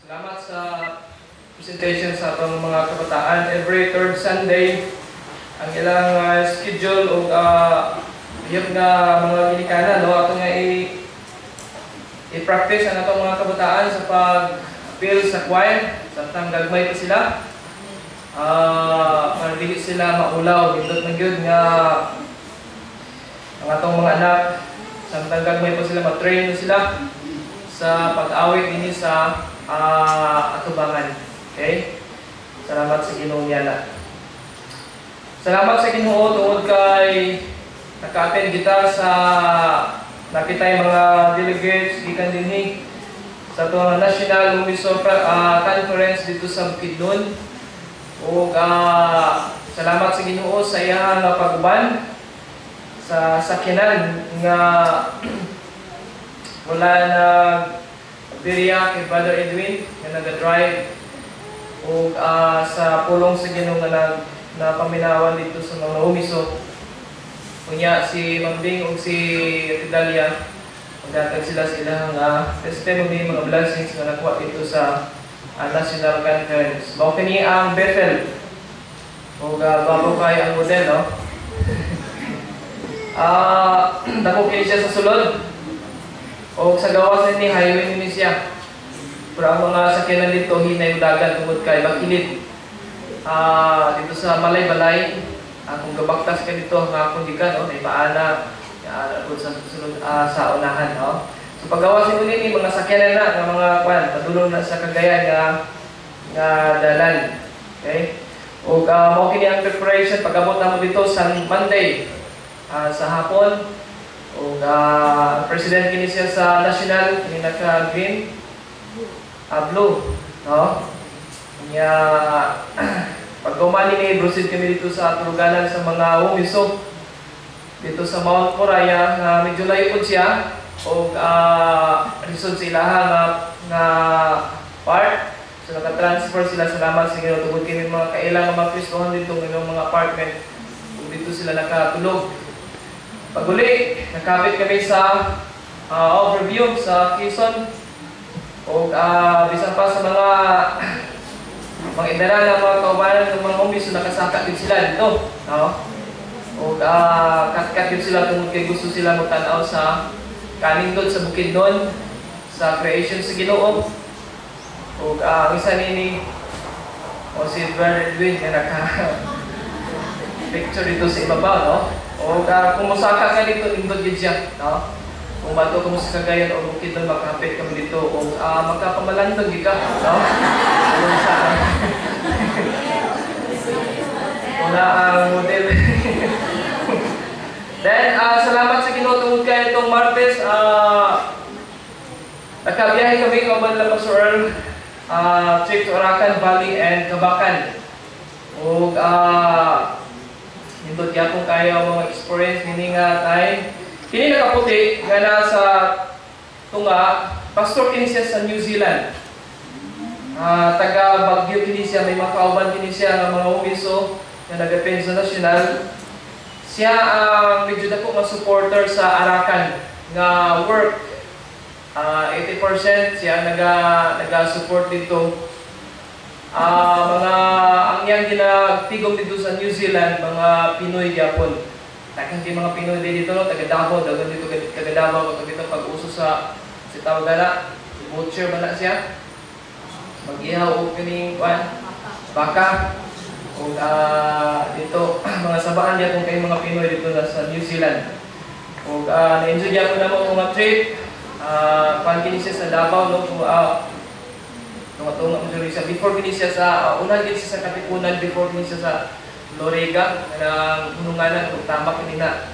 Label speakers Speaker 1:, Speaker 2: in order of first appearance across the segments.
Speaker 1: Salamat sa presentation sa atong mga kabataan. Every third Sunday, ang ilang schedule o hiyap nga mga ginikanan, no? Ato nga i-practice ang atong mga kabataan sa pag-appeal sa choir, samtang gagmay pa sila. Para dili sila maulaw, hindot na gyud nga ang atong mga anak, samtang gagmay pa sila, matrain na sila sa pag-awit ini sa atubangan. Okay? Salamat sa Ginoo niya. Salamat sa Ginoo tungod kay naka-attend kita sa nakitay mga delegates gikan dinhi sa tuwang National Umiso Conference dito sa Bukidnon. O salamat sa Ginoo sa iyang pag-uban sa sakyanan nga wala na biriya kay Brother Edwin nga nag-drive o sa pulong sa Ginoo nga napaminawan dito sa mga Umiso. Kunya si Mambing o si Tidalia, magdatag sila sa ilang testimony, mga blessings nga nakuha dito sa National Conference. Mao kini ang Bethel o bago kay ang model, no? Dako kini siya sa sulod o sa gawas ni highway ni siya. Pero ang mga sakyanan dito hinay dagat tungod kay bakilid. Dito sa Malay-Balay, kung gabaktas ka dito nga akong gikan, no, may paana sa susunod sa unahan, no. So paggawas mo nini mga sakyanan na nga mga kwan padulong na sa Cagayan nga dalan. Okay? O mao kini ang preparation pag-abot namo dito sa Monday sa hapon. O president kini siya sa national kini naka green blue, no. Nya pag gumani ni proceed kami dito sa tuluganan sa mga Umiso dito sa Mount Moraya nga medyo layo po siya o resort sa ilaha nga part. So naka-transfer sila, salamat sa Ginoo tungod kami mga kailang mga Kristohan dito ng mga apartment o dito sila nakatulog. Pag uli, nakapit kami sa overview sa Quezon o bisan pa sa mga idara ng mga kaubanan ng mga Umiso, nakasaka din sila dito, no? O kat-kat din sila tungkol kay gusto sila magtanaw sa kanindot sa Bukidnon sa creation sa Ginoo. O isa nini o si Brother Edwin nga naka-picture dito sa ibabaw, no? O kung musaka ka dito, indot gid siya, no? Kung bato ka mo sa Cagayan o Bukidnon, makapit kami dito o magkapamalandog ka, no? Wala ang model. Then, salamat sa Ginoo tungod kay itong Martes. Nakabiyahe kami kauban lang sa Earl, trip to Arakan Valley and Kabakan. O nindot gyapon kayo mga experience nini nga tay. Kini nakaputi nga nasa tunga, pastor kini siya sa New Zealand. Taga Baguio kini siya, may mga kauban kini siya nga mga Umiso na nag-attend sa national. Siya medyo dako nga supporter sa Arakan nga work. 80% siya naga-support dito. Mga ang yang ginagtigom dito sa New Zealand, mga Pinoy gyapon. Takang di mga Pinoy dito, no, taga Davao, dagan dito taga Davao, dito pag-uso sa tawag na butcher man na siya. Mag-ihaw o kining baka o dito mga sabaan niya kung kayo mga Pinoy dito sa New Zealand. O na-enjoy niya po naman mga trip. Kini siya sa Davao, no? Tunga-tunga mo siya. Before kini siya sa unang kini siya sa Katipunan, before kini siya sa Lorega, na hununganan kung tama kini na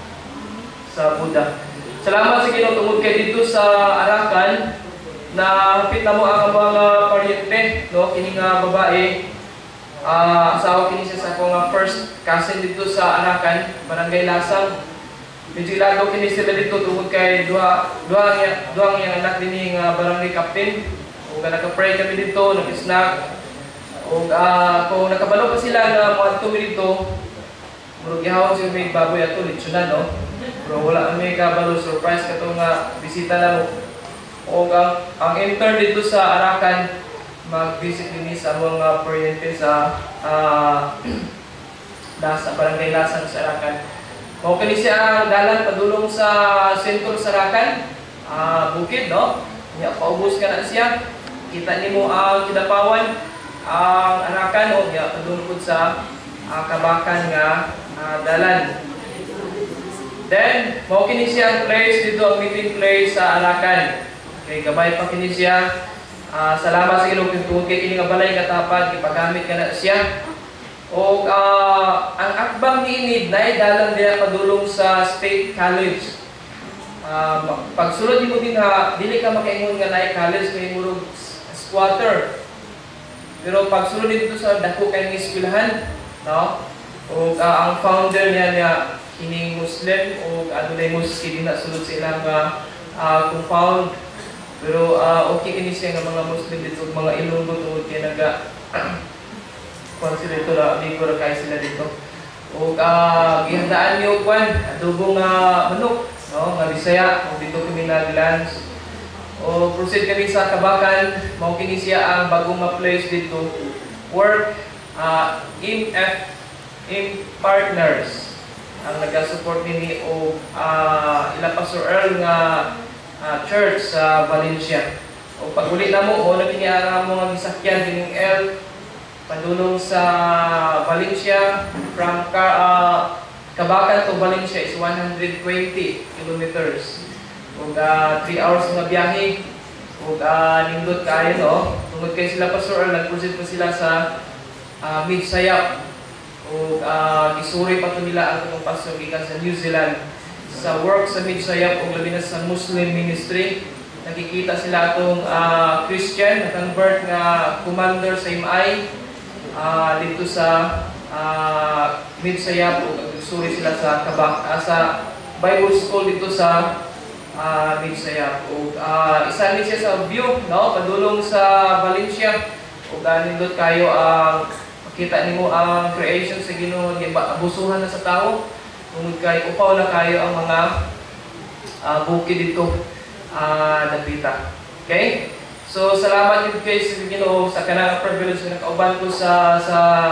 Speaker 1: sa Buddha. Salamat sa Ginoo tungod kay dito sa Arakan na hapit na mo ang mga paryente, no? Kini nga babae, asawa kini siya sa akong first cousin dito sa Arakan, Barangay Lasang. Medyo ilago kini sila dito tungod kay duang yang anak din nga barangay captain. O naka-pray kami dito, nag-snack. O kung nakabalo pa sila na mga tumi dito, murag gihawon siya may baboy ato, litsunan, no? Pero wala kami kabalo, surprise ka ito nga bisita na mo. O ang intern dito sa Arakan, mag-visit din sa mga paryente sa nasa Barangay Lasang, Sarakan. Mao kini siya ang dalan padulong sa sentro Sarakan, bukid, no? Nya paubos ka na siya. Kita nimo ang Kidapawan, ang Arakan, o nya padulong sa Kabakan nga dalan. Then mao kini siya ang place dito, ang meeting place sa Arakan. Okay, gabay pa kini siya. Salamat sa Ginoo kung kay kini nga balay katapad gipagamit ka na siya. O ang akbang niinid na dalan diya padulong sa State College. Pagsulod mo din ha, dili ka makaingon nga naay college kay murag squatter. Pero pagsulod dito sa dako kay eskwelahan, no? O ang founder niya kining Muslim o adunay mosque din na sulod sa ilang compound. Pero okay kini siya nga mga Muslim dito, mga Ilonggo tungod kay naga consider ito na ligo kay sila dito. O gihandaan niyo kwan adobong manok, no, nga Bisaya, o dito kami nag-lunch. O proceed kami sa Kabakan, mao kini siya ang bagong ma-place dito. Work in partners ang nag-support nini o ila Pastor Earl nga church sa Valencia. O pag-uli na mo, o naginiara mo nga gisakyan kining L padulong sa Valencia from Kabakan to Valencia is 120 kilometers. Ug 3 hours nga biyahe. Ug nindot kayo, no? Tungod kay sila Pastor Earl, nag-proceed pa sila sa Midsayap. Ug gisuri pa to nila ang itong pastor gikan sa New Zealand sa work sa Midsayap ug labi na sa Muslim ministry. Nakikita sila atong Christian na convert nga commander sa MI dito sa Midsayap ug nagsuri sila sa sa Bible School dito sa Midsayap. Ug isa ni siya sa view, no, padulong sa Valencia ug nindot kayo ang makita nimo ang creation sa Ginoo nga abusuhan na sa tao. Tungod kay upaw na kayo ang mga bukid dito napita. Okay? So salamat din kay sa Ginoo sa kanang privilege na nakauban ko sa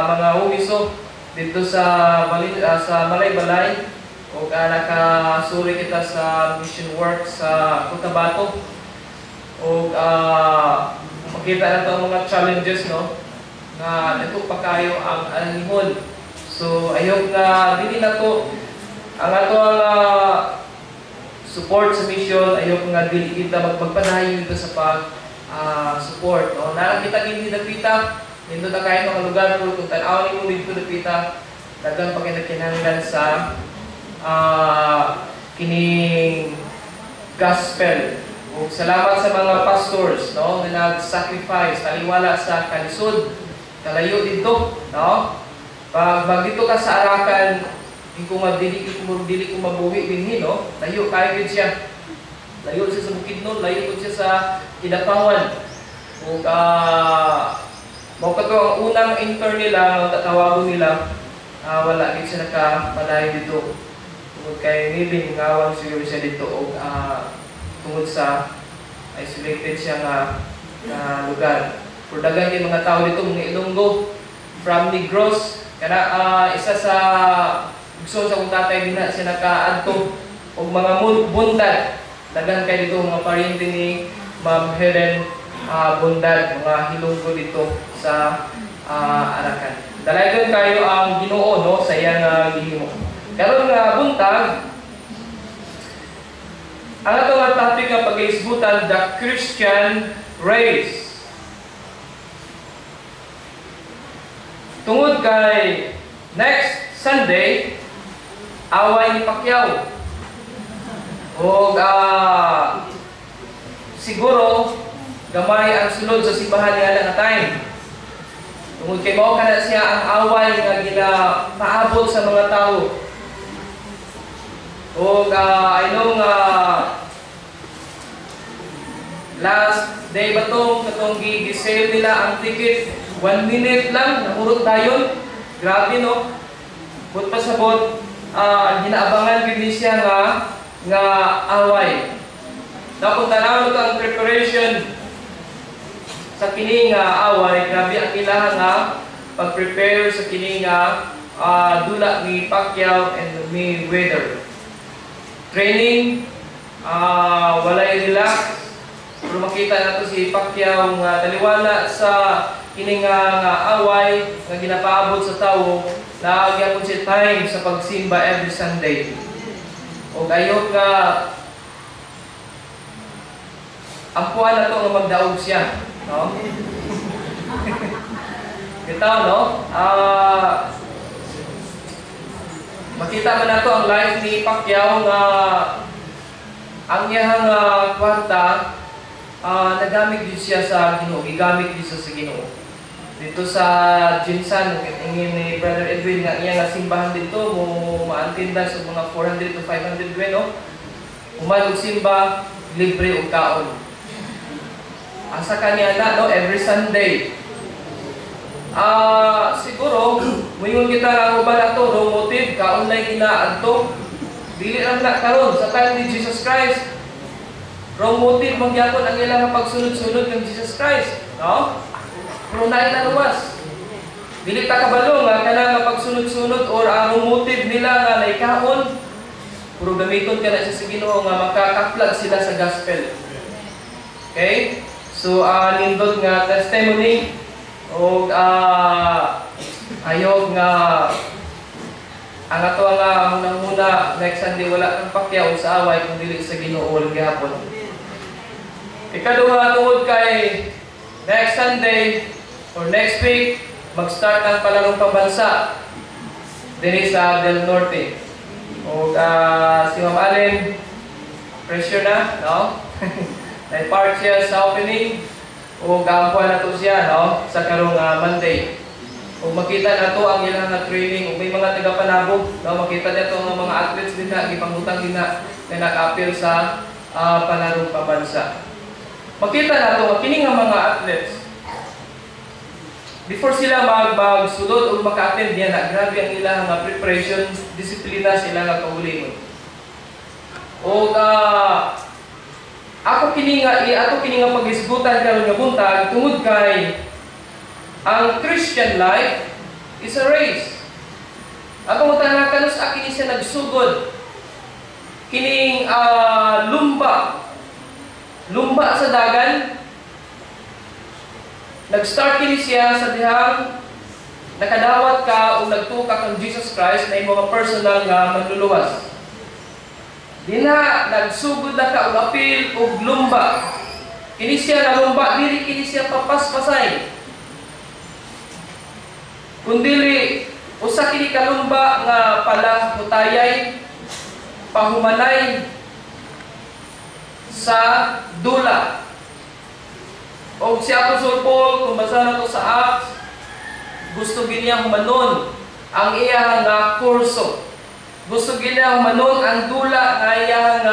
Speaker 1: mga umiso dito sa Malay-Balay o nakasuri kita sa mission work sa Cotabato. O makita na to ang mga challenges, no, nga nato pa kayo ang anihon. So ayok nga dili na to ang ato ang support sa mission, ayok nga dili kita magpagpadayon dito sa pag support, no. Nakita gindi dapita nindot na kayo mga lugar pero kung tan-aw nimo dito dapita daghang pagkinahanglan sa kining gospel. O salamat sa mga pastors, no, na nag-sacrifice taliwala sa kalisod kalayo dito, no. Pag dito ka sa Arakan, dili ko mabuhi dinhi, no. Layo kayo siya. Layo siya sa Bukidnon, layo siya sa Kidapawan. Ug mao kato ang unang intern nila, tatawagon nila, wala gid siya nakapadayon dito. Tungod kay maybe ngawang siguro siya dito og tungod sa isolated siya nga lugar. Pero daghan kay mga tao dito, mga Ilonggo from Negros, kana isa sa gusto sa kong tatay din na siya nakaadto og mga bundad. Daghan kay dito mga paryente ni Ma'am Helen bundad, mga Ilonggo dito sa Arakan. Dalagan kayo ang Ginoo, no, sa iyang gihimo. Karon nga buntag ang atong topic nga pag-isgutan, the Christian race. Tungod kay next Sunday away ni Pacquiao. O siguro gamay ang sulod sa simbahan niya nga time. Tungod kay mao kana siya ang away nga ginapaabot sa mga tao. O I know nga last day ba katong gi-sale nila ang ticket 1 minute lang, nahurot tayo. Grabe, no? But pasabot, ginaabangan din siya nga away. Napunta na ito ang preparation sa kini nga away, grabe ang ilang nga pag-prepare sa kini nga dula ni Pacquiao and Mayweather. Training, walay relax. Pero makita nato si Pacquiao nga taliwala sa kini nga away nga ginapaabot sa tawo, naagyan po si time sa pagsimba every Sunday. O ayok nga ampuan na to nga magdaog siya, no? Bitaw, no? Makita man nato ang life ni Pacquiao nga ang iyang kwarta nagamit din siya sa Ginoo, gigamit din siya sa Ginoo. Dito sa Jinsan, ingin ni Brother Edwin nga iyang simbahan dito mo maantinda sa mga 400 to 500 no? Uman og simba, libre og kaon. Asa kaniya na, no? Every Sunday. Siguro, muyon kita nga uban ato, no motive, ka-online inaadto. Dili lang na karon sa time ni Jesus Christ. Wrong motive magyapon ang ilang pagsunod-sunod ng Jesus Christ, no? Pero na luwas. Dili ta kabalo nga kanang pagsunod-sunod or ang motive nila nga naikahon. Puro gamiton ka na sa Ginoo nga makakaplag sila sa gospel. Okay? So, nindot nga testimony o ayog nga ang ato nga muna next Sunday wala kang Pacquiao sa away kung dili sa Ginoo ulang gihapon. Ikaduha tungod kay next Sunday or next week mag-start ang palarong pambansa dinhi sa Del Norte. O si Ma'am Allen pressure na, no? Nai-part siya sa opening o gaampuan na to siya, no? Sa karong Monday. O makita na to ang ilang training o may mga taga-panabog, no? Makita na to ng mga athletes din na gipangutang din na nag-appeal sa palarong pabansa. Makita na to kining nga mga athletes before sila magsulod o maka-attend niya na grabe ang ilang preparation, disiplina sila nga kaulingon. O ato kini nga pag-isgutan karon nga buntag tungod kay ang Christian life is a race. Ako mo tanakan sa kini siya nagsugod kining lumba sa dagan. Nag-start kini siya sa dihang nakadawat ka o nagtuka kang Jesus Christ na imong personal nga manluluwas. Dina nagsugod na ka og apil og lumba. Kini siya na lumba, dili kini siya papaspasay. Kundili usa kini ka lumba nga pala hutayay pahumanay sa dula. O si Apostol Paul, kung basa na to sa Acts, gusto niya humanon ang iyang kurso. Gusto niya humanon ang dula nga iyang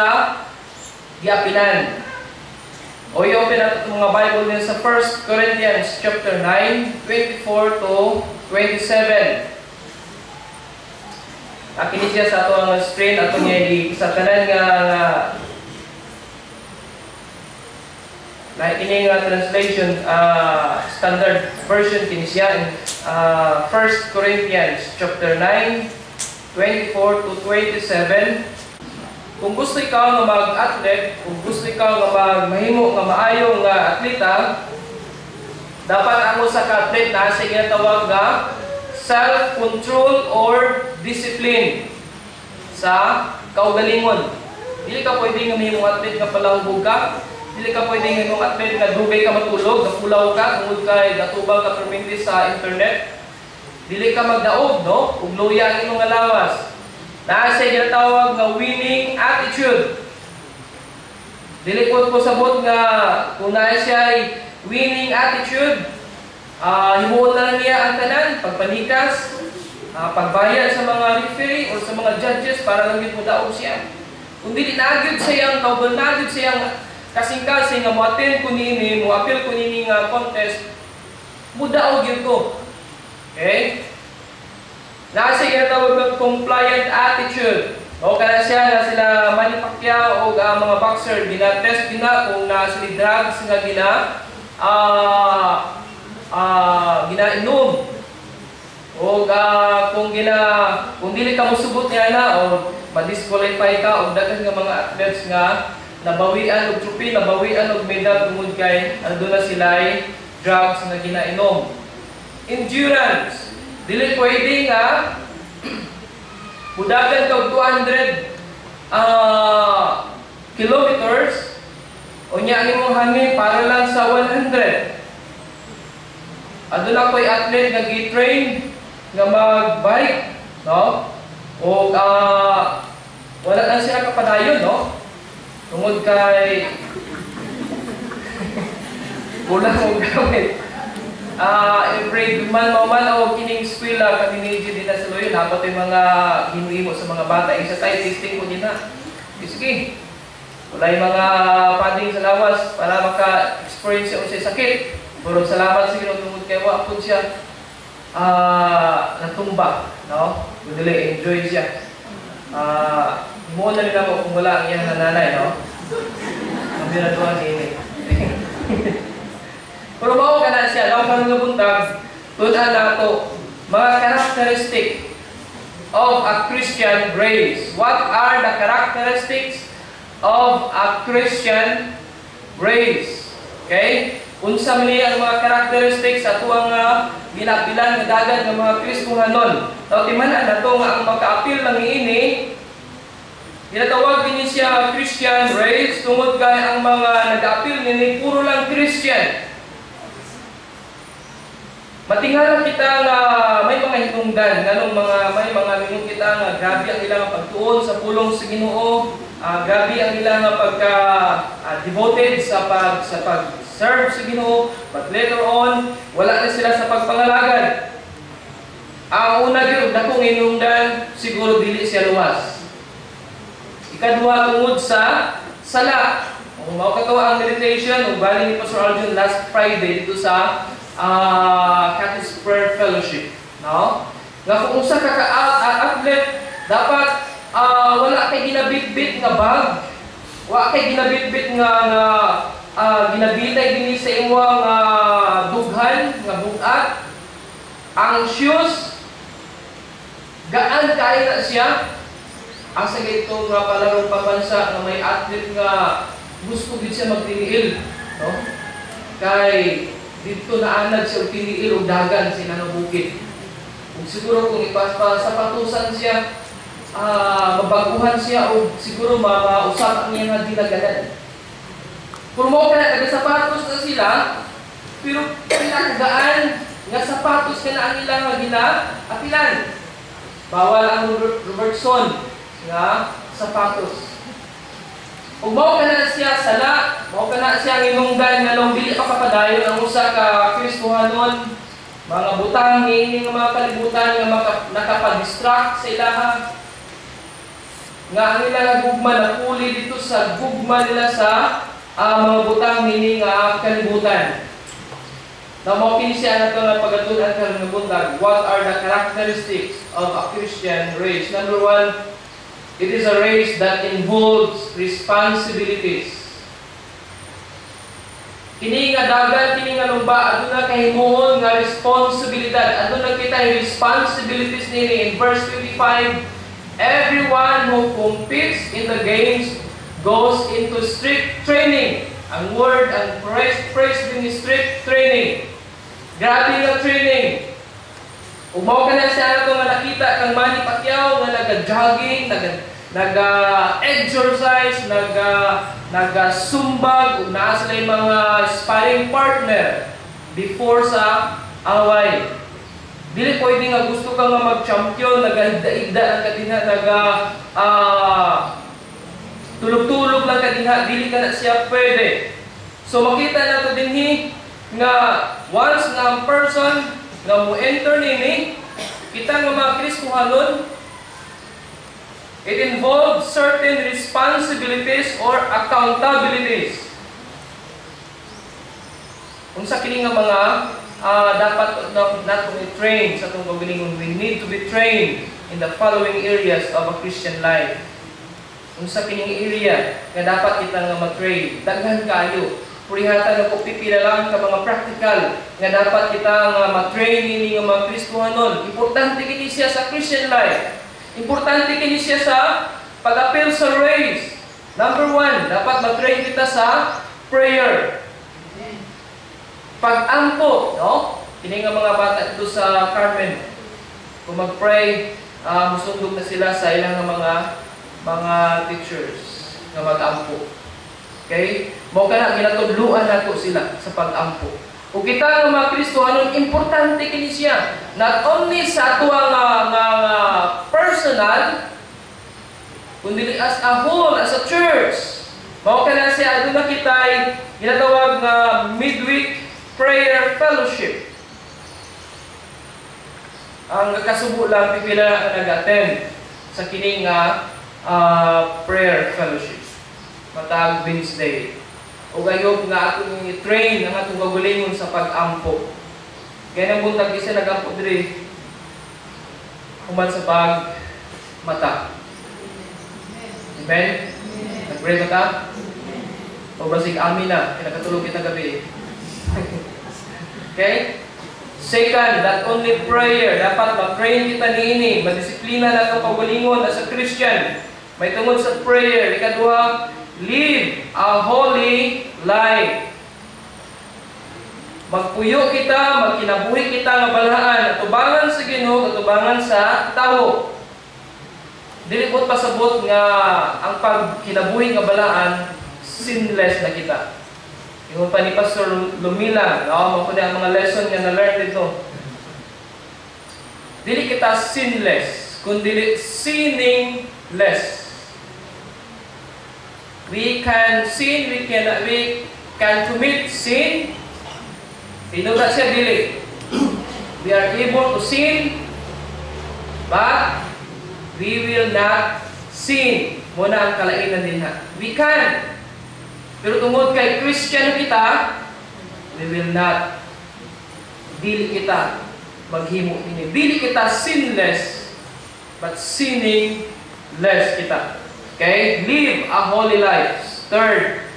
Speaker 1: giapilan. O i-open natin itong mga Bible din sa 1 Corinthians chapter 9, 24 to 27. Kini siya sa ato ang screen, ato niya sa tanan nga ini nga translation standard version kini siya in 1 Corinthians chapter 9 24 to 27. Kung gusto ikaw nga mag-athlete, kung gusto ikaw nga mahimo nga maayong atleta, dapat ang usa ka athlete na sa ginatawag nga self-control or discipline sa kaugalingon. Dili ka pwedeng nga mahimong athlete nga palahubog ka. Dili ka pwedeng nga imong athlete nga dugay ka matulog, napulaw ka, tungod kay gatubang ka perminti sa internet. Dili ka magdaog, no? Ug luya ang imong lawas. Naa siya ginatawag nga winning attitude. Dili po sabot nga kung naa siya winning attitude, himuon na niya ang tanan, pagpanikas, pagbayad sa mga referee o sa mga judges para lang mo daog siya. Kung dili nagyud siya ang kauban, nagyud siya ang kasing-kasing nga mo-attend ko nini, mo-appeal ko nini nga contest, mudaog yun ko. Okay? Nasa ginatawag ng compliant attitude. O kana siya nga sila Manny Pacquiao o mga boxer, gina-test gina kung nasa drugs nga ginainom o kung dili ka mosubot niya na o ma-disqualify ka o daghan nga mga athletes nga nabawian og trophy, nabawian og medal tungod kay andun na sila ay drugs nga ginainom. Endurance, dili pwede nga budagan ka og 200 kilometers o niya ang imong hangin para lang sa 100. Aduna ko'y athlete nga gi-train nga mag-bike, no? O wala na siya kapadayon, no? Tungod kay kulang mo gamit. Every man o kining eskwela kami ni din na sa loyo dapat yung mga hinuimo sa mga bata isa tayo testing ko din na. Sige. Wala yung mga padding sa lawas para maka-experience siya sa sakit. Pero salamat sa Ginoo tungod kay wa pud siya natumba, no? Dili enjoy siya. Mo na nila mo kung wala ang iyang nanay, no? Ang binatuan ini. Pero mao kana siya, law ka nga buntag, tun-an nato mga characteristic of a Christian race. What are the characteristics of a Christian race? Okay? Unsa man ang mga characteristics sa tuwang ginapilan nga dagan ng mga Kristohanon. Daw timanan nato nga ang maka-apil lang niini ginatawag din siya Christian race tungod kay ang mga nag-apil nini puro lang Christian. Matingala kita nga may mga hinungdan nganong may mga mingon kita nga grabe ang ilang pagtuon sa pulong sa Ginoo, grabe ang ilang pagka devoted sa pag-serve sa Ginoo, but later on wala na sila sa pagpangalagad. Ang una gyud dakong hinungdan siguro dili siya luwas. Ikaduha tungod sa sala. Kung mao katuwa ang meditation ug bali ni Pastor Arjun last Friday dito sa Catholic Prayer Fellowship, no? Nga kung usa ka athlete dapat wala kay ginabitbit nga bag, wala kay ginabitbit nga ginabitay dinhi sa imong dughan nga bugat. Ang shoes gaan kay na siya. Asa gayto nga palarong pabansa nga may athlete nga gusto gid siya magtiniil, no? Kay dito naanad siya og tiniil og dagan sila nga bukid. Ug siguro kung ipasapatusan siya, mabaguhan siya o siguro mausap niya nga dinaganan. Kung mo ka na nagasapatos na sila, pero pinakagaan nga sapatos ka na ang ilang nga ginaapilan. Bawal ang Robertson nga sapatos. Kung mao ka na siya sala, mao ka na siya hinungdan nga nung dili pa kapadayon ang usa ka Kristohanon, mga butang niini nga mga kalibutan nga nakapag-distract sa ilaha. Nga ang ilang gugma na puli dito sa gugma nila sa mga butang niini nga kalibutan. Na mao kini siya nato nga pagatunan karon nga buntag. What are the characteristics of a Christian race? Number one, it is a race that involves responsibilities. Kini nga dagan, kini nga lumba, aduna kahimuhon nga responsibilidad. Aduna kita responsibilities nini. In verse 25, everyone who competes in the games goes into strict training. Ang word, ang phrase din is strict training. Grabe nga training. Kung mao ka na siya na nga nakita kang Manny Pacquiao nga nag-jogging, nag-exercise, nag-sumbag, ug naa sila yung mga sparring partner before sa away. Dili pwede nga gusto ka nga mag-champion, nag-igda ang kadinha, tulog-tulog lang kadinha, dili ka na siya pwede. So makita nato dinhi nga once nga ang person nga mo enter nini, kita nga mga Kristohanon, it involves certain responsibilities or accountabilities. Unsa kini nga mga dapat nato i-train sa atong pagalingon, we need to be trained in the following areas of a Christian life. Unsa kining area nga dapat kita nga mag-train? Daghan kayo. Purihatan ako pipila lang ka mga practical nga dapat kita nga ma-train ini nga mga Kristohanon. Importante kini siya sa Christian life. Importante kini siya sa pag-appeal sa race. Number 1, dapat ma-train kita sa prayer. Pag-ampo, no? Kini nga mga bata dito sa Carmen, kung mag-pray, musundog na sila sa ilang mga teachers nga mag-ampo. Okay? Mao kana ginatudluan nato sila sa pag-ampo. Kung kita nga mga Kristohanon, importante kini siya. Not only sa ato nga personal, kundi as a whole, as a church. Mao kana siya aduna kitay ginatawag nga midweek prayer fellowship. Ang kasubo lang pipila na nag-attend sa kini nga prayer fellowship. Matag Wednesday. O gayog nga atong i-train ang atong gagulingon sa pag-ampo. Kaya nang buntag isa nag-ampo diri human sa pag-mata. Amen? Nag-pray ba ta? O basig amin na, kinakatulog kita gabi. Okay? Second, that only prayer. Dapat ma-pray kita niini. Madisiplina na itong pagalingon as a Christian. May tungod sa prayer. Ikaduha, live a holy life. Magpuyo kita, magkinabuhi kita nga balahaan, atubangan sa Ginoo, atubangan sa tao. Dili po pasabot nga ang pagkinabuhi nga balaan sinless na kita. Yung pa ni Pastor Lumilang, makuha ang mga lesson nga na-learn dito. Dili kita sinless, kundi sinning less. We can sin, we can commit sin. Tinuda siya dili. We are able to sin, but we will not sin. Muna ang kalainan din ha. We can. Pero tungod kay Christian kita, we will not. Dili kita maghimo ini. Dili kita sinless, but sinning less kita. Okay? Live a holy life. Third,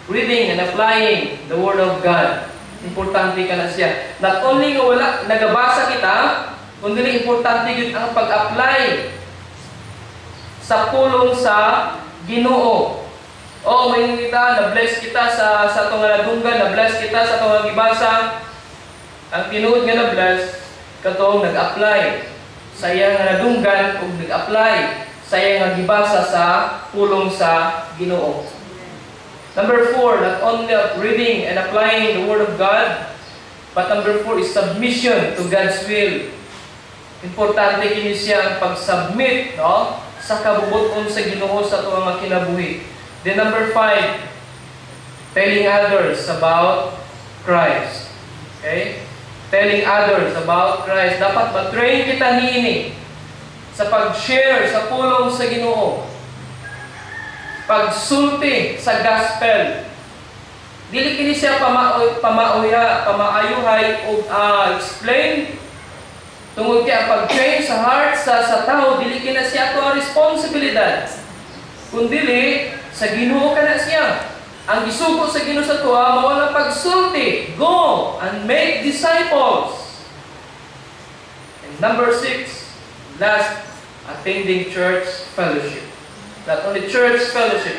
Speaker 1: reading and applying the Word of God. Importante ka na siya. Not only nga wala, nagabasa kita, kundi importante yun ang pag-apply sa pulong sa Ginoo. O, may kita, na-bless kita sa itong nadunggan, na-bless kita sa itong gibasa. Ang tinuod nga na-bless, katong nag-apply. Sayang nga nadunggan, kung nag-apply, sayang nga gibasa sa pulong sa Ginoo. Number 4, not only reading and applying the Word of God, but number 4 is submission to God's will. Importante kini siya ang pag-submit, no, sa kabubuton sa Ginoo sa tuwang mga kinabuhi. Then number 5, telling others about Christ. Okay? Telling others about Christ. Dapat ma-train kita niini sa pag-share sa pulong sa Ginoo. Pagsulti sa gospel. Dili kini siya pamaayuhay o explain. Tungod kay ang pag-change sa heart sa tao, dili kina siya ato ang responsibilidad. Kundili sa Ginoo kana siya. Ang gisugo sa Ginoo sa tuwa mao ang pagsulti. Go and make disciples. And number 6, last, attending church fellowship. Not only church fellowship,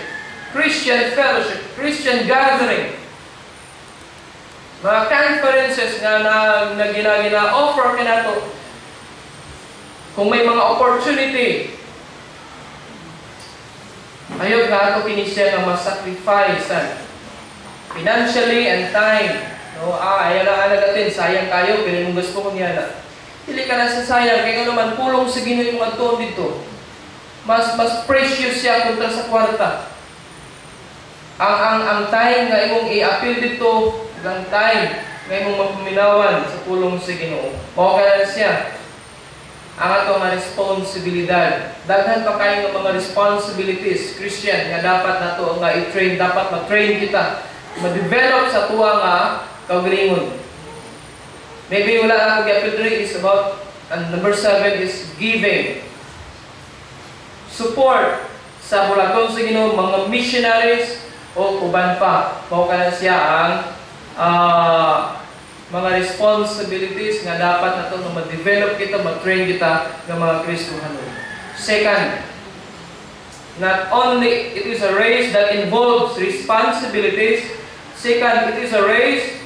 Speaker 1: Christian fellowship, Christian gathering. Mga conferences nga na gina-offer ka na to. Kung may mga opportunity, ayaw nga ito kinisya nga masacrifice financially and time. No, ayaw lang alagatin, sayang kayo, pero nung gusto ko niya na. Hindi ka na sayang, kaya naman pulong sa Ginoo yung ato dito. Mas precious siya kontra sa kwarta. Ang time nga imong i-appeal dito, ang time nga imong magpuminawan sa pulong sa Ginoo. Mao kaya siya ang ato nga responsibilidad. Daghan pa kayo ng mga responsibilities Christian nga dapat nato nga i-train, dapat ma-train kita, ma-develop sa tuwa nga kaugalingon. Maybe wala na akong i-appeal is about, and number 7 is giving. Support sa bulaton sa Ginoo, mga missionaries o o uban pa. Mao kana siya ang mga responsibilities nga dapat nato nga ma-develop kita, ma-train kita nga mga Kristohanon. Second, not only it is a race that involves responsibilities. Second, it is a race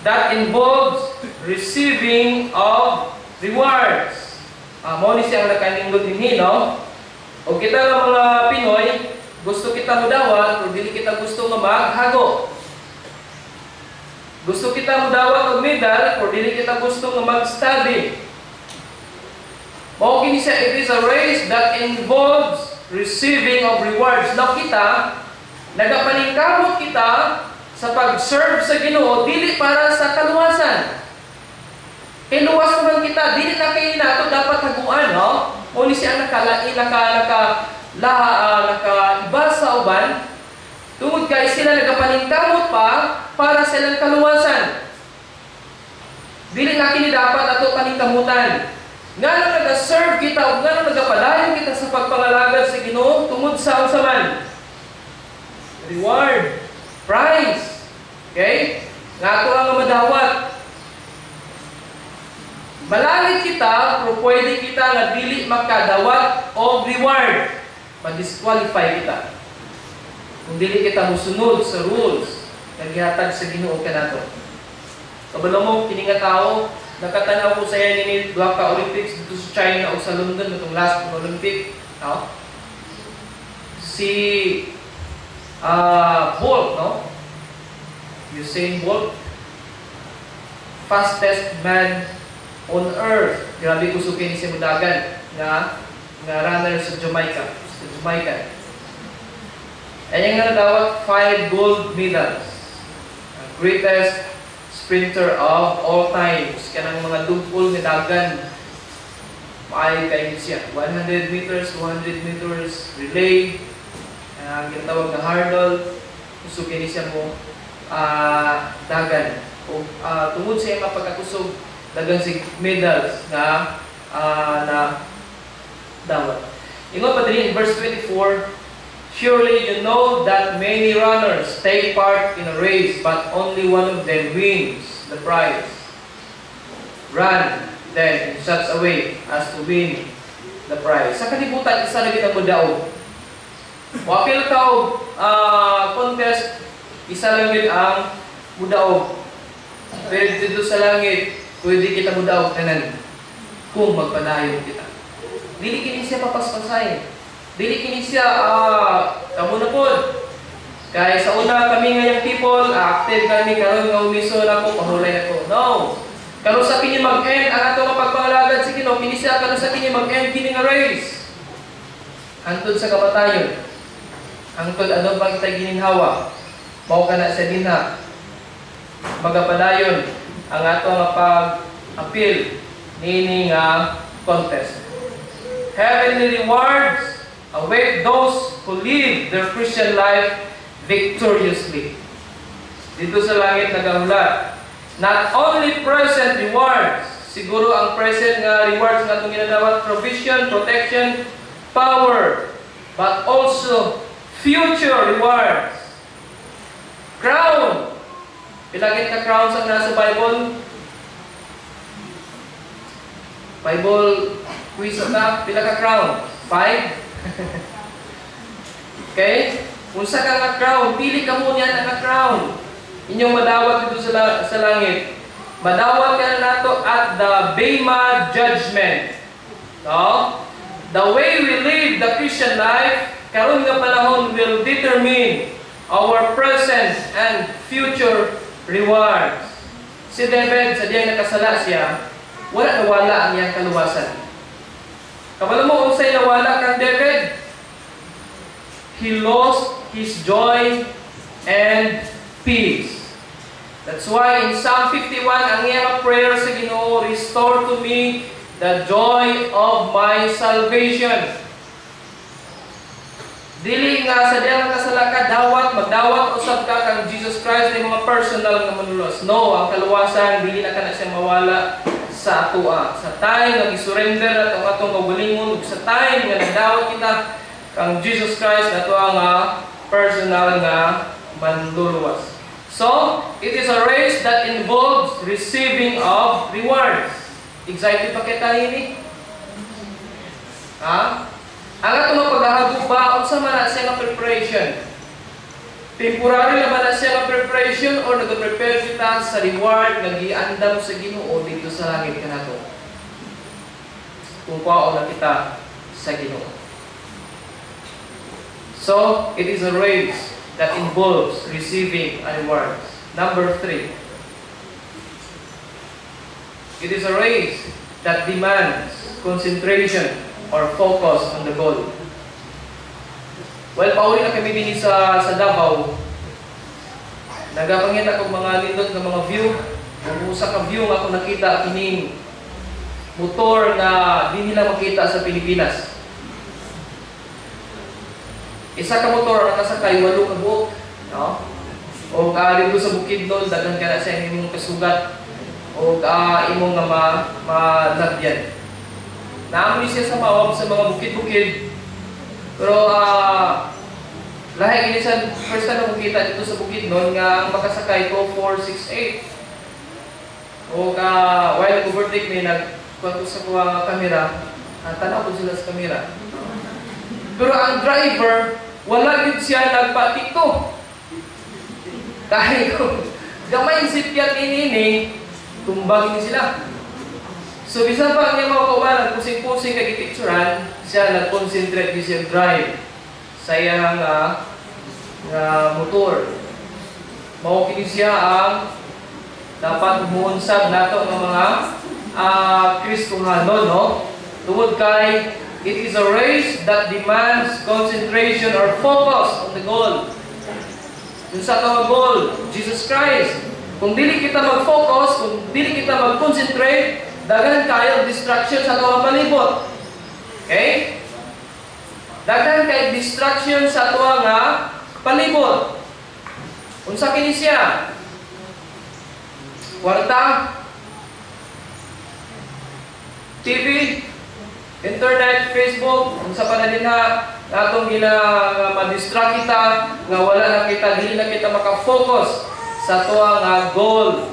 Speaker 1: that involves receiving of rewards. Mao ni siya ang nakanindot dinhi, no? O kita nga mga Pinoy, gusto kita mudawat, pero dili kita gusto nga maghago. Gusto kita mudawat og medal, pero dili kita gusto nga mag-study. Mao kini siya, it is a race that involves receiving of rewards. Now kita, nagapaningkamot kita sa pag-serve sa Ginoo dili para sa kaluwasan. Kay luwas naman kita, dili na kay nato dapat haguan, no? O ni siya nakaiba sa uban. Tungod kay sila nagapaningkamot pa para sa ilang kaluwasan. Dili na kini dapat ato paningkamutan. Ngano naga-serve kita o ngano nagapadayon kita sa pagpangalagad sa Ginoo tungod sa usaman? Reward, prize. Okay? Nga ato ang madawat. Malalit kita, pero pwede kita nga dili makadawat o reward. Ma-disqualify kita. Kung dili kita musunod sa rules na gihatag sa Ginoo kanato. Kabalo mo, kini nga tao, nakatanaw ko sa yan ini duha ka Olympics dito sa China o sa London itong last Olympic. No? Si Bolt, no? Usain Bolt, fastest man on earth. Grabe kusukin ni si Mudagan nga runner sa Jamaica. Ayan nga nadawat 5 gold medals. Greatest sprinter of all times. Kanang mga dugpol ni dagan. Maayo kayo siya. 100 meters, 200 meters, relay. Ang ginatawag na hurdle. Kusukin ni siya mo dagan. Tungod sa iyang pagkakusog, dagan si medals na dawat. Ingon pa din in verse 24, surely you know that many runners take part in a race, but only one of them wins the prize. Run then in such a way as to win the prize. Sa kalibutan, isa na kitang mudaog. Wapil ka contest, isa lang yun ang mudaog. Pero dito sa langit, pwede kita mudaog tanan kung magpadayon kita. Dili kini siya papaspasay. Dili kini siya kamo na pod. Kaya sa una kami ngayong people, active kami karon nga umiso na ko, pahulay na ko. No. Karon sa kini mag-end ang ato nga pagpangalagad sa Ginoo, kini siya karon sa kini mag-end kini nga race. Hangtod sa kamatayon. Hangtod ano bang kita gininhawa? Mao kana sa dinha. Magapadayon ang ato nga pag-appeal nini nga contest. Heavenly rewards await those who live their Christian life victoriously. Dito sa langit nagahulat, not only present rewards, siguro ang present nga rewards nga itong ginadawat, provision, protection, power, but also future rewards. Crown. Pilagin ka crowns ang nasa Bible? Bible quiz na, pila ka crown? 5? Okay? Unsa ka nga crown, pili ka mo niyan ang crown. Inyong madawat dito sa langit. Madawat ka na nato at the Bema Judgment. No? The way we live the Christian life, karon nga panahon will determine our present and future rewards. Si David, sa diyang nakasala siya, wala ang iyang kaluwasan. Kabalo mo kung sa'y nawala kang David, he lost his joy and peace. That's why in Psalm 51, ang iyang prayer sa Ginoo, restore to me the joy of my salvation. Dili nga sa diyang kasala ka, magdawat usab ka kang Jesus Christ ng mga personal nga manulos. No, ang kaluwasan, dili na ka na siya mawala sa atua. Sa time nga gisurrender at ang atong kaugalingon, sa time nga nagdawat kita kang Jesus Christ, ato ang personal nga manluluwas. So, it is a race that involves receiving of rewards. Excited pa kita ini? Ha? Ang atong mapagahagog ba, unsa man na siya nga preparation? Temporary na ba na siya nga preparation or nag-prepare kita sa reward nga giandam sa Ginoo dito sa langit kanato? Kung paano na kita sa Ginoo. So, it is a race that involves receiving rewards. Number 3. It is a race that demands concentration or focus on the goal. Well, pauli na kami din sa Davao. Nagapangita kong mga lindot ng mga view. Kung usa ka view nga ako nakita kining motor na di nila makita sa Pilipinas. Isa ka motor ang nakasakay 8 ka buok, no? O dito sa bukid doon, daghan ka na sa imong kasugat o imong nga malabyan. Naamuli siya sa mawab sa mga bukid-bukid. Pero lahi gini sa first time na makita dito sa bukid noon nga ang makasakay ko 468. O while overtake may nagkuha sa kuha kamera, tanaw ko sila sa kamera. Pero ang driver, wala din siya nagpatikto. Dahil kung gamay sipyat ini, tumbang ini sila. So, bisan pa niya mga kaubanan, pusing-pusing kagipicturan, siya nag-concentrate din siya drive sa iyang motor. Mawakili siya ang dapat umuunsab nato ng mga Kristohanon, no? Tungod kay, it is a race that demands concentration or focus on the goal. Yung sa tawag goal, Jesus Christ. Kung dili kita mag-focus, kung dili kita mag-concentrate, daghan kayo distraction sa tuwang palibot. Okay? Daghan kayo distraction sa tuwang palibot. Unsa kini siya? Kwarta, TV, internet, Facebook, unsa pa na din atong ma-distract kita nga wala na kita, dili na kita maka-focus sa tuwang goal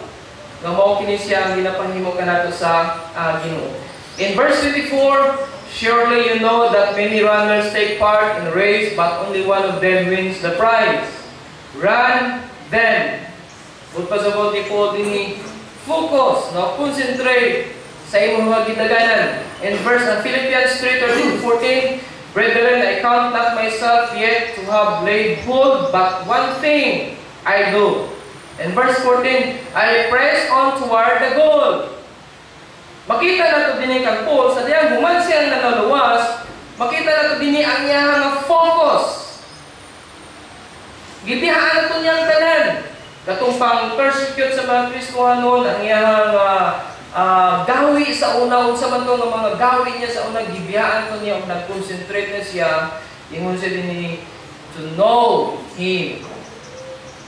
Speaker 1: nga mao kini siya ang ginapahimo kanato sa Ginoo. In verse 24, surely you know that many runners take part in a race, but only one of them wins the prize. Run then. Kung pasabot ni Paul din focus, no? Concentrate sa imong mga gidaganan. In verse Philippians 3:13-14, brethren, I count not myself yet to have laid hold, but one thing I do. In verse 14, I press on toward the goal. Makita na ito din kang Paul, sa diyang human siyang nanaluwas, makita na ito din ang iyang focus. Gibihaan na ito niyang tanan. Katong pang persecute sa mga Kristohanon, ang iyang gawi sa una, sa man itong mga gawi niya sa una, gibihaan ito niya, nag-concentrate na siya, ingon siya din to know Him.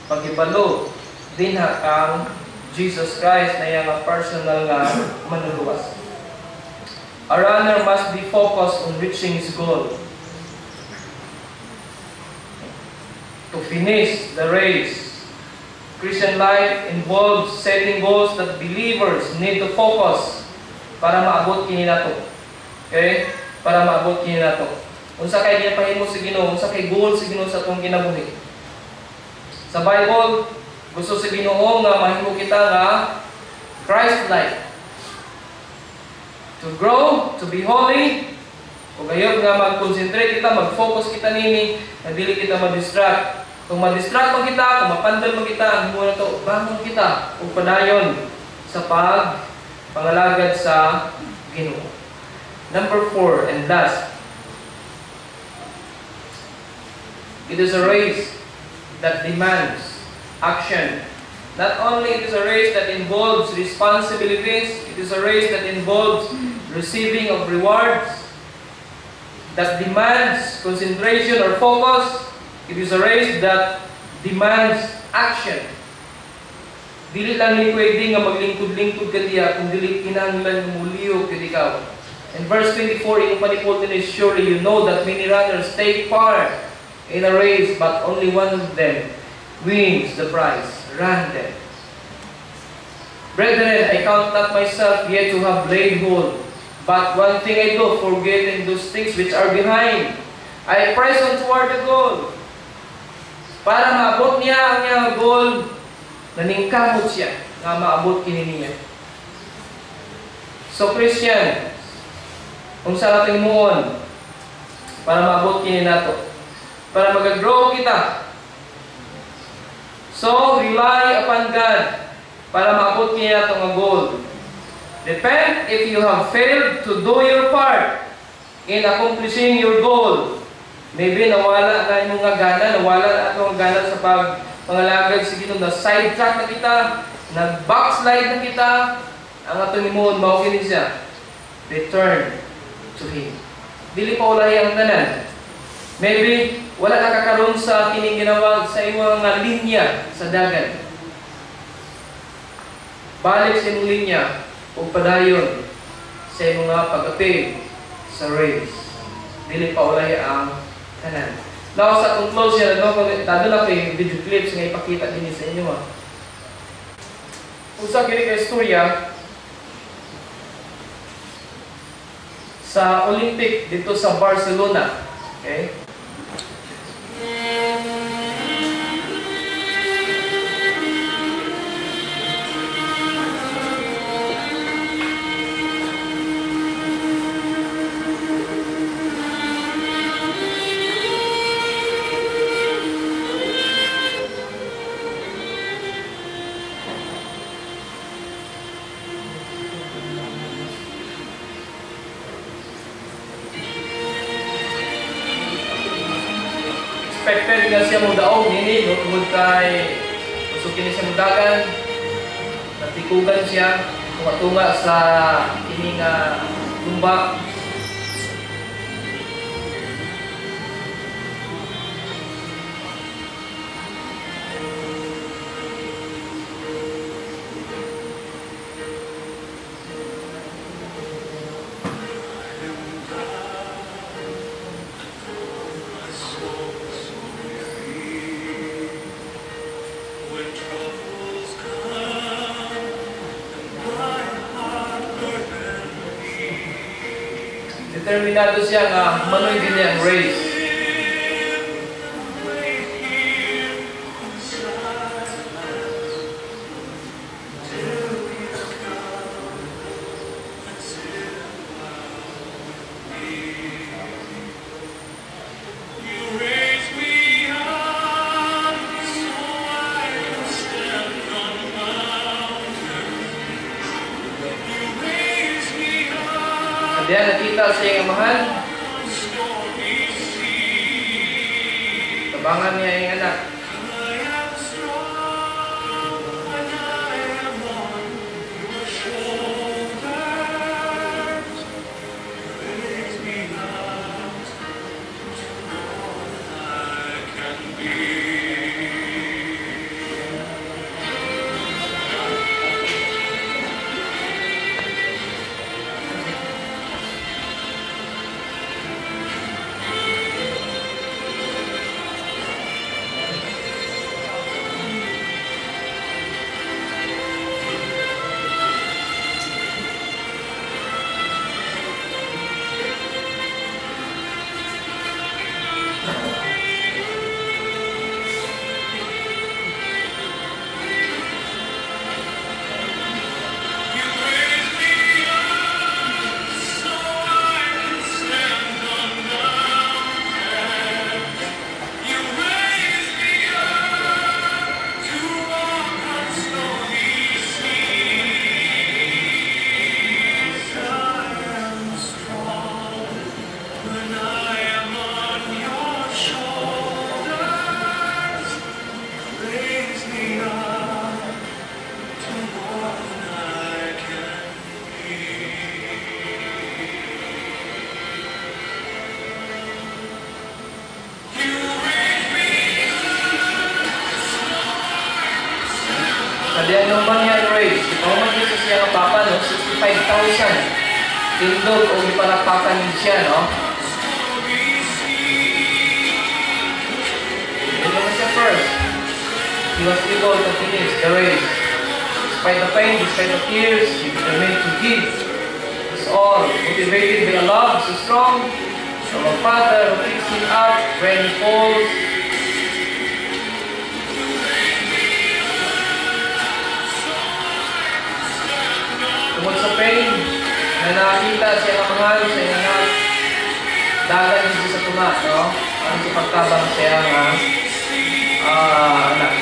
Speaker 1: Pagibalo, din kang Jesus Christ na yung personal nga manluluwas. A runner must be focused on reaching his goal. To finish the race, Christian life involves setting goals that believers need to focus para maabot kini nato. Okay? Para maabot kini nato. Unsa kay ginapahimo sa Ginoo, unsa kay goal sa Ginoo sa atong kinabuhi. Sa Bible, gusto sa Ginoo nga mahimo kita nga Christ-like. To grow, to be holy, o gayud nga mag-concentrate kita, mag-focus kita nini, na dili kita ma-distract. Kung ma-distract man kita, kung mapandal man kita, ang himo na to, bangon kita, o padayon sa pangalagad sa Ginoo. Number 4 and last, it is a race that demands action. Not only it is a race that involves responsibilities, it is a race that involves receiving of rewards, that demands concentration or focus. It is a race that demands action. Dili lang ni pwede nga maglingkod-lingkod ka diya kung dili kinahanglan muliog ka ikaw. In verse 24, yung panipot din is, surely you know that many runners take part in a race, but only one of them wins the prize. Run then. Brethren, I count not myself yet to have laid hold, but one thing I do, forgetting those things which are behind, I press on toward the goal. Para maabot niya ang iyang goal, naningkamot siya, nga maabot kini niya. So Christian, kung sa ating muon, para maabot kini nato, para mag-grow kita. So, rely upon God para maabot kini nato nga goal. Repent if you have failed to do your part in accomplishing your goal. Maybe nawala na yung mga gana, nawala na ito ang gana sa pangalagay sa Ginoo, na sidetrack na kita, nag-backslide na kita, ang atong imuon, maukin siya. Return to Him. Dili pa ulahi ang tanan. Maybe wala nakakaroon sa kining ginawa sa imong mga linya sa dagat. Balik sa imong linya o padayon sa imong mga pag-apig sa race. Dili pa ulahi ang tanan. Now sa conclusion, dado na ko yung video clips nga ipakita din sa inyo. Usa kini ka istorya sa Olympic dito sa Barcelona. Okay? Expected nga siya mo daog nini, no? Tungod kay usukin siya mo dagan, natikugan siya, tunga sa kining tumba. Determinado siya nga manoy din niya ang race. Diyan nakita sa iyong mahal. Tabangan niya ang anak. Kadiyan naman yan race. Ikaw mag-isa siya ng papa, no? 65,000. Tindog o ipalapakan siya, no? was able to finish the race. Despite the pain, despite the tears, he determined to give his all, motivated by a love so strong from a Father who picks him up when he falls. Tungkol sa pain na nakakita siya ng mahal sa inang dagat dito sa tuna, no? Ang sa pagtabang siya ng anak.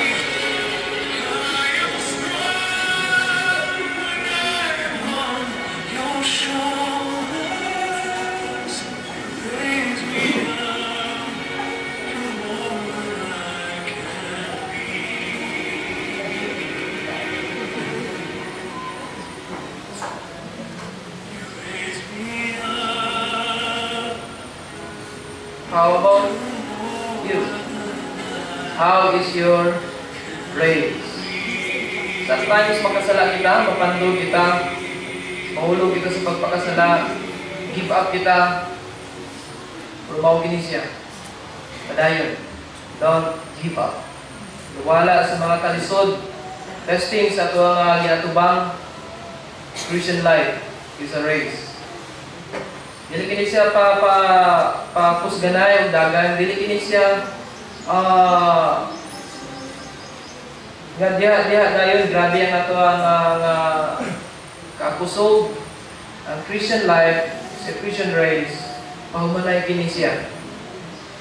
Speaker 1: How about you? How is your race? Sometimes makasala kita, mapandog kita, mahulog kita sa pagpakasala, give up kita, rumaw kini siya. Padayon, don't give up. Wala sa mga kalisod, testing sa tuwang ginatubang, Christian life is a race. Dili kini siya pa kusganay og dagan, dili kini siya nga diha dayon grabe ang ato ang kakusog. Ang Christian life, sa Christian race, pahumanay kini siya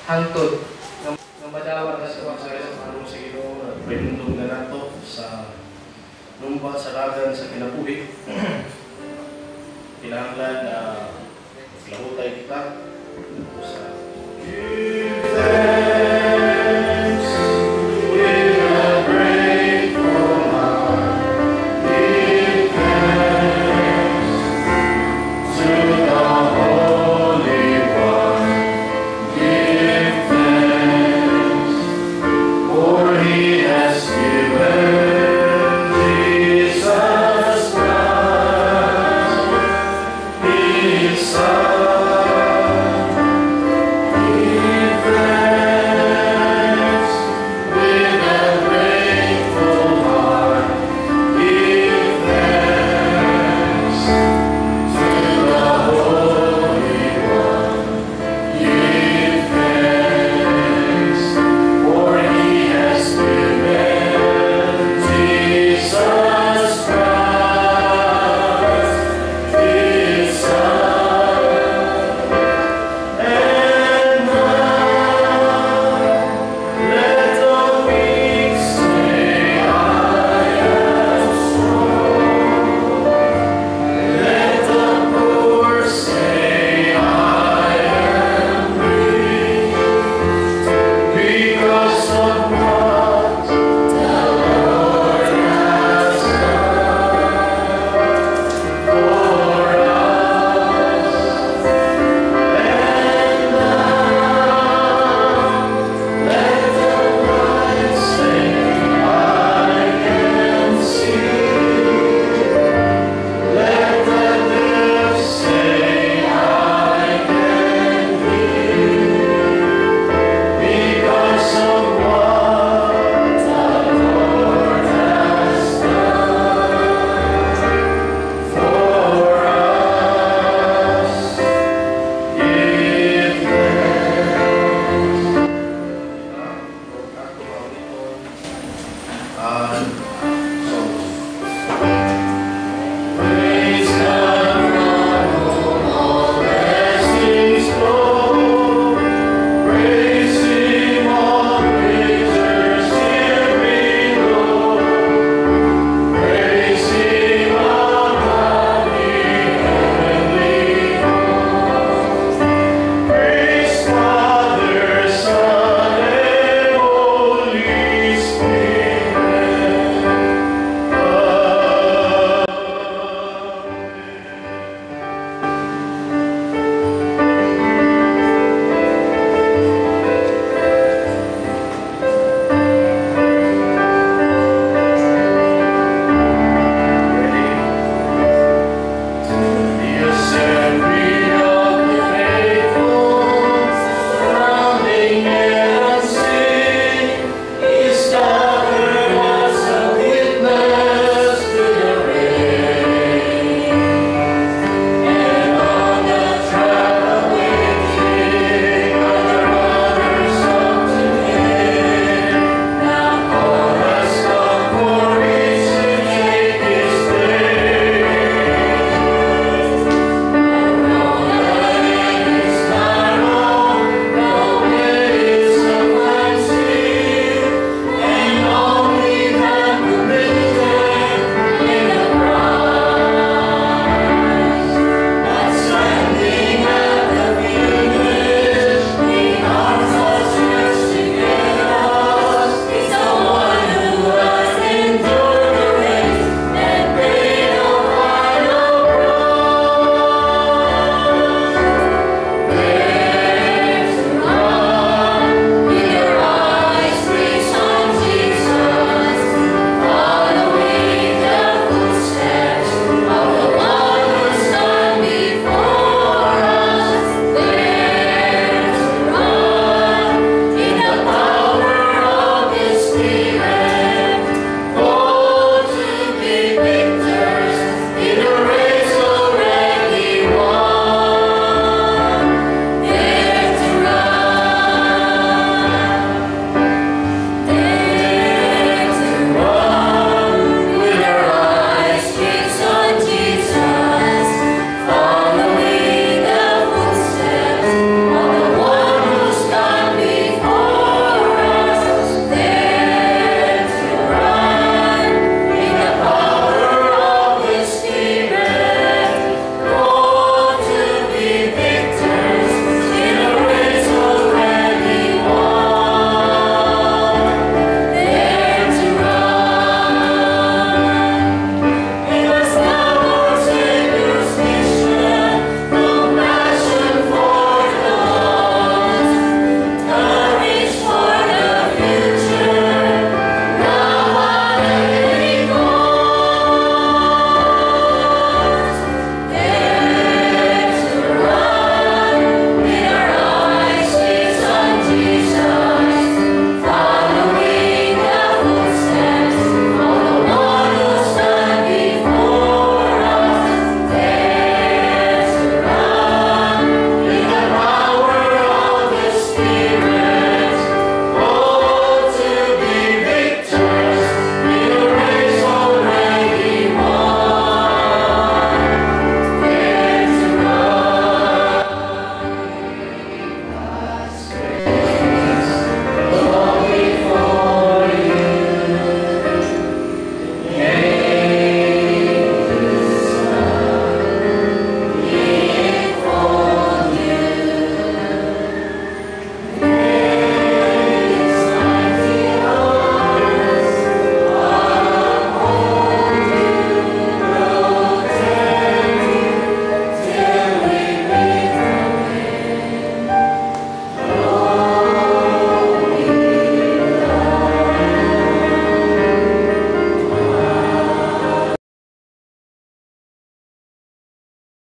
Speaker 1: hangtod nga madawat na sa
Speaker 2: Ano sa Ginoo na pinundong na nato sa numba sa dagan sa kinabuhi. Kinahanglan na lahutay kita sa